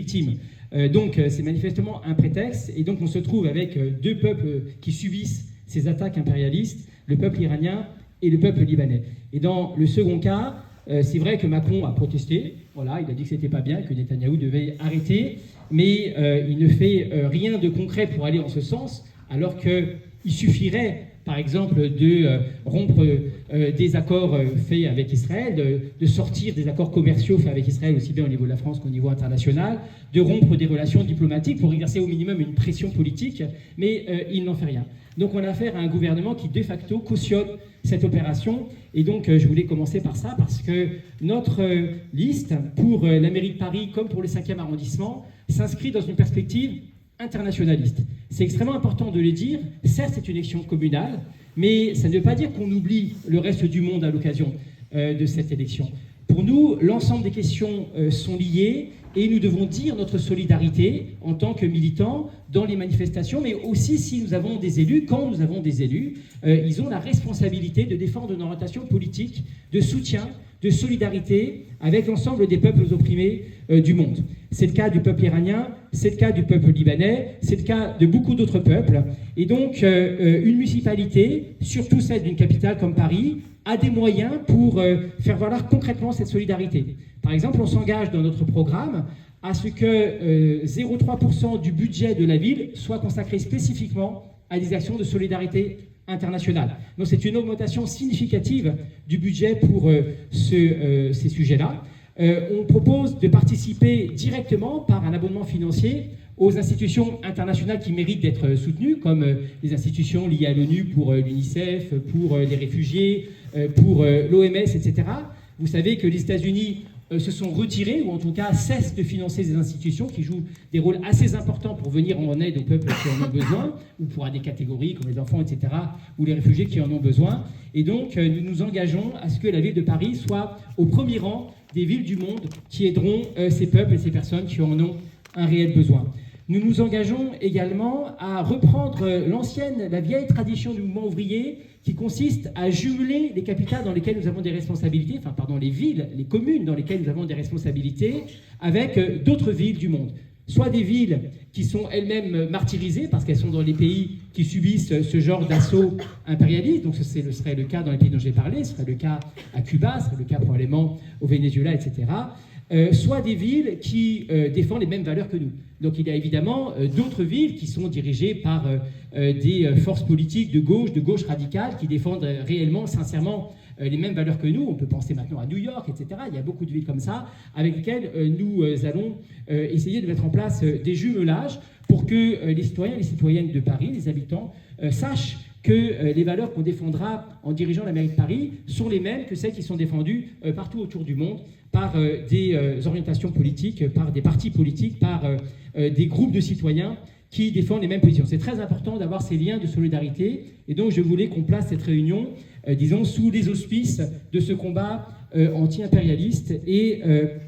victimes. Donc c'est manifestement un prétexte, et donc on se trouve avec deux peuples qui subissent ces attaques impérialistes, le peuple iranien et le peuple libanais. Et dans le second cas, c'est vrai que Macron a protesté, voilà, il a dit que c'était pas bien, que Netanyahou devait arrêter, mais il ne fait rien de concret pour aller en ce sens, alors qu'il suffirait, par exemple, de rompre des accords faits avec Israël, de sortir des accords commerciaux faits avec Israël, aussi bien au niveau de la France qu'au niveau international, de rompre des relations diplomatiques pour exercer au minimum une pression politique, mais il n'en fait rien. Donc on a affaire à un gouvernement qui, de facto, cautionne cette opération. Et donc je voulais commencer par ça, parce que notre liste, pour la mairie de Paris comme pour le 5e arrondissement, s'inscrit dans une perspective internationaliste. C'est extrêmement important de le dire. Certes, c'est une élection communale, mais ça ne veut pas dire qu'on oublie le reste du monde à l'occasion de cette élection. Pour nous, l'ensemble des questions sont liées, et nous devons dire notre solidarité en tant que militants dans les manifestations, mais aussi si nous avons des élus, quand nous avons des élus, ils ont la responsabilité de défendre une orientation politique de soutien, de solidarité avec l'ensemble des peuples opprimés du monde. C'est le cas du peuple iranien, c'est le cas du peuple libanais, c'est le cas de beaucoup d'autres peuples. Et donc, une municipalité, surtout celle d'une capitale comme Paris, a des moyens pour faire valoir concrètement cette solidarité. Par exemple, on s'engage dans notre programme à ce que 0,3% du budget de la ville soit consacré spécifiquement à des actions de solidarité internationale. Donc c'est une augmentation significative du budget pour ces sujets-là. On propose de participer directement par un abonnement financier aux institutions internationales qui méritent d'être soutenues, comme les institutions liées à l'ONU pour l'UNICEF, pour les réfugiés, pour l'OMS, etc. Vous savez que les États-Unis se sont retirés, ou en tout cas cessent de financer ces institutions qui jouent des rôles assez importants pour venir en aide aux peuples qui en ont besoin, ou pour des catégories comme les enfants, etc., ou les réfugiés qui en ont besoin. Et donc, nous nous engageons à ce que la ville de Paris soit au premier rang des villes du monde qui aideront ces peuples et ces personnes qui en ont un réel besoin. Nous nous engageons également à reprendre la vieille tradition du mouvement ouvrier qui consiste à jumeler les capitales dans lesquelles nous avons des responsabilités, les villes, les communes dans lesquelles nous avons des responsabilités, avec d'autres villes du monde. Soit des villes qui sont elles-mêmes martyrisées parce qu'elles sont dans les pays qui subissent ce genre d'assaut impérialiste, donc ce serait le cas dans les pays dont j'ai parlé, ce serait le cas à Cuba, ce serait le cas probablement au Venezuela, etc. Soit des villes qui défendent les mêmes valeurs que nous. Donc il y a évidemment d'autres villes qui sont dirigées par des forces politiques de gauche radicale, qui défendent réellement, sincèrement, les mêmes valeurs que nous. On peut penser maintenant à New York, etc. Il y a beaucoup de villes comme ça, avec lesquelles nous allons essayer de mettre en place des jumelages pour que les citoyens et les citoyennes de Paris, les habitants, sachent que les valeurs qu'on défendra en dirigeant la mairie de Paris sont les mêmes que celles qui sont défendues partout autour du monde par des orientations politiques, par des partis politiques, par des groupes de citoyens qui défendent les mêmes positions. C'est très important d'avoir ces liens de solidarité, et donc je voulais qu'on place cette réunion, sous les auspices de ce combat anti-impérialiste et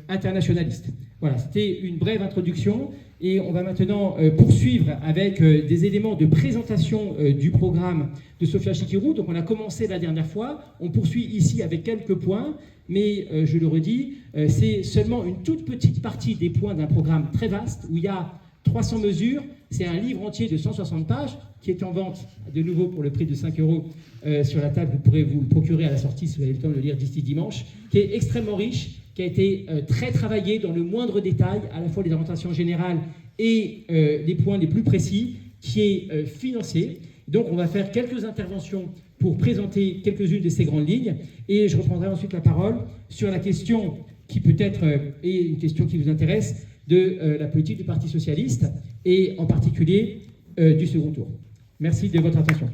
internationaliste. Voilà, c'était une brève introduction, et on va maintenant poursuivre avec des éléments de présentation du programme de Sophia Chikirou. Donc on a commencé la dernière fois, on poursuit ici avec quelques points, mais je le redis, c'est seulement une toute petite partie des points d'un programme très vaste où il y a 300 mesures. C'est un livre entier de 160 pages qui est en vente de nouveau pour le prix de 5 € sur la table. Vous pourrez vous le procurer à la sortie si vous avez le temps de le lire d'ici dimanche, qui est extrêmement riche, qui a été très travaillé dans le moindre détail, à la fois les orientations générales et les points les plus précis, qui est financé. Donc on va faire quelques interventions pour présenter quelques-unes de ces grandes lignes, et je reprendrai ensuite la parole sur la question qui peut-être est une question qui vous intéresse, de la politique du Parti socialiste, et en particulier du second tour. Merci de votre attention.